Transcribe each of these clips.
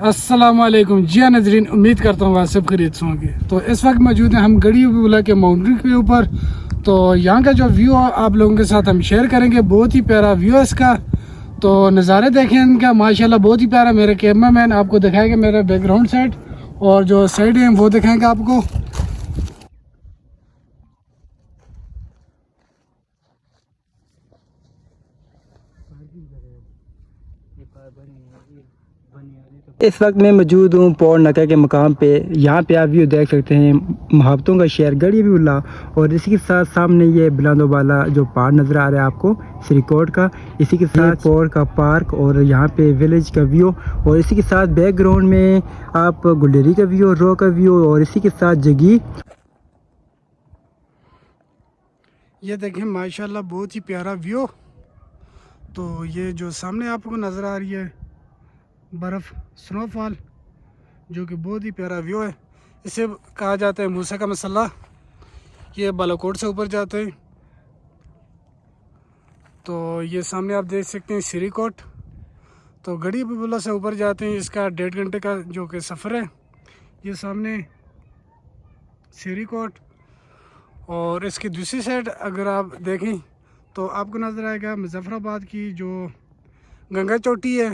अस्सलाम वालेकुम। जी हाँ नजरीन, उम्मीद करता हूँ वहाँ सब खरीद होंगे। तो इस वक्त मौजूद हैं हम गड़ी बुला के माउंटेन के ऊपर। तो यहाँ का जो व्यू आप लोगों के साथ हम शेयर करेंगे, बहुत ही प्यारा व्यू है इसका। तो नज़ारे देखें इनका, माशाल्लाह बहुत ही प्यारा। मेरे कैमरा मैन आपको दिखाएंगे मेरा बैकग्राउंड साइड, और जो साइड है वो दिखाएंगे आपको। इस वक्त मैं मौजूद हूँ पौड़ नका के मकाम पे। यहाँ पे आप व्यू देख सकते हैं, मोहब्बतों का शहर गड़ी बुला, और इसी के साथ सामने ये बुलंदो वाला जो पहाड़ नज़र आ रहा है आपको श्रीकोट का। इसी के साथ पौड़ का पार्क और यहाँ पे विलेज का व्यू, और इसी के साथ बैकग्राउंड में आप गुलेरी का व्यू, रो का व्यू, और इसी के साथ जगी। ये देखें माशाल्लाह बहुत ही प्यारा व्यू। तो ये जो सामने आपको नज़र आ रही है बर्फ़, स्नोफॉल, जो कि बहुत ही प्यारा व्यू है। इसे कहा जाता है मूसा का मसल्ला। ये बालाकोट से ऊपर जाते हैं। तो ये सामने आप देख सकते हैं श्रीकोट। तो गड़ी बुला से ऊपर जाते हैं, इसका 1.5 घंटे का जो कि सफ़र है। ये सामने श्रीकोट, और इसकी दूसरी साइड अगर आप देखें तो आपको नज़र आएगा मुजफ्फराबाद की जो गंगा चोटी है।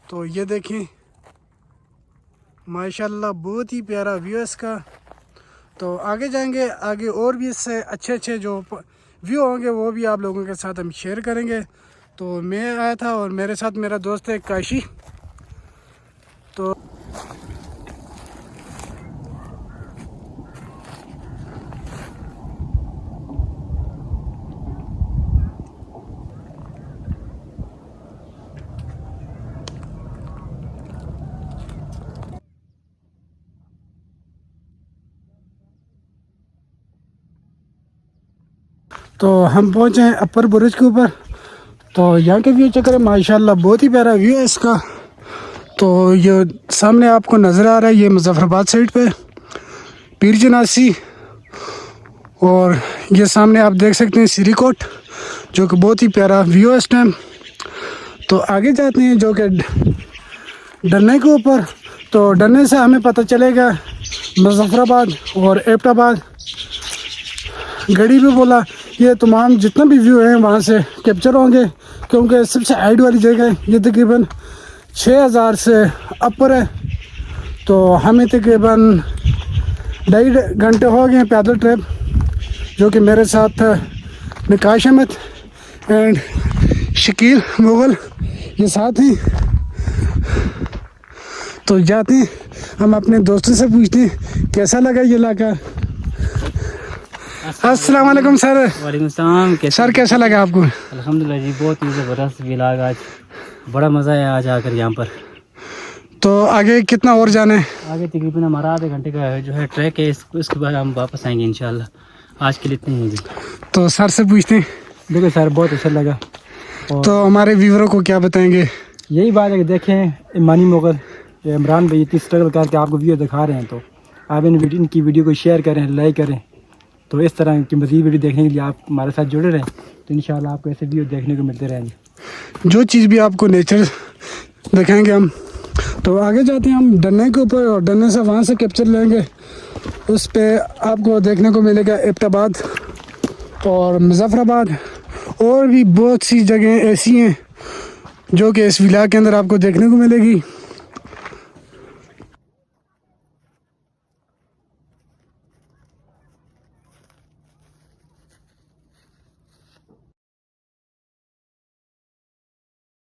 तो ये देखें माशाल्लाह बहुत ही प्यारा व्यू है इसका। तो आगे जाएंगे, आगे और भी इससे अच्छे जो व्यू होंगे वो भी आप लोगों के साथ हम शेयर करेंगे। तो मैं आया था और मेरे साथ मेरा दोस्त है काशी। तो हम पहुंचे हैं अपर बुरुज के ऊपर। तो यहाँ के व्यू चेक करें, माशाल्लाह बहुत ही प्यारा व्यू है इसका। तो ये सामने आपको नज़र आ रहा है, ये मुजफ्फराबाद साइड पे पीर जनासी, और ये सामने आप देख सकते हैं श्रीकोट, जो कि बहुत ही प्यारा व्यू है इस टाइम। तो आगे जाते हैं जो कि डरने के ऊपर। तो डरने से हमें पता चलेगा मुजफ्फराबाद और एबटाबाद, गड़ी भी बोला, ये तमाम जितना भी व्यू है वहाँ से कैप्चर होंगे, क्योंकि सबसे हाइट वाली जगह है। ये तकरीबन 6000 से ऊपर है। तो हमें तकरीबन 2.5 घंटे हो गए पैदल ट्रिप, जो कि मेरे साथ निकाश अहमद एंड शकील मुगल ये साथ हैं। तो जाते हैं हम अपने दोस्तों से पूछते हैं कैसा लगा ये इलाका। अस्सलाम वालेकुम सर। वालेकुम सलाम। सर कैसा लगा आपको? अल्हम्दुलिल्लाह जी, बहुत ही ज़बरदस्त व्लॉग, आज बड़ा मज़ा है आज आकर यहाँ पर। तो आगे कितना और जाना है? आगे तकरीबन हमारा आधे घंटे का जो है ट्रैक है, उसके बाद हम वापस आएंगे इंशाल्लाह। आज के लिए इतने ही जी। तो सर से पूछते हैं। देखो सर, बहुत अच्छा लगा। तो हमारे व्यूअरों को क्या बताएंगे? यही बात है कि देखें, इमानी मुगल इमरान भाई इतनी स्ट्रगल करके आपको वीडियो दिखा रहे हैं, तो आप इनकी वीडियो को शेयर करें, लाइक करें। तो इस तरह की मज़ीद वीडियो देखने के लिए आप हमारे साथ जुड़े रहें, तो इंशाल्लाह आपको ऐसे वीडियो देखने को मिलते रहेंगे। जो चीज़ भी आपको नेचर दिखाएंगे हम। तो आगे जाते हैं हम डरने के ऊपर, और डरने से वहाँ से कैप्चर लेंगे। उस पर आपको देखने को मिलेगा एबटाबाद और मुजफ्फराबाद, और भी बहुत सी जगह ऐसी हैं जो कि इस विलायत के अंदर आपको देखने को मिलेगी।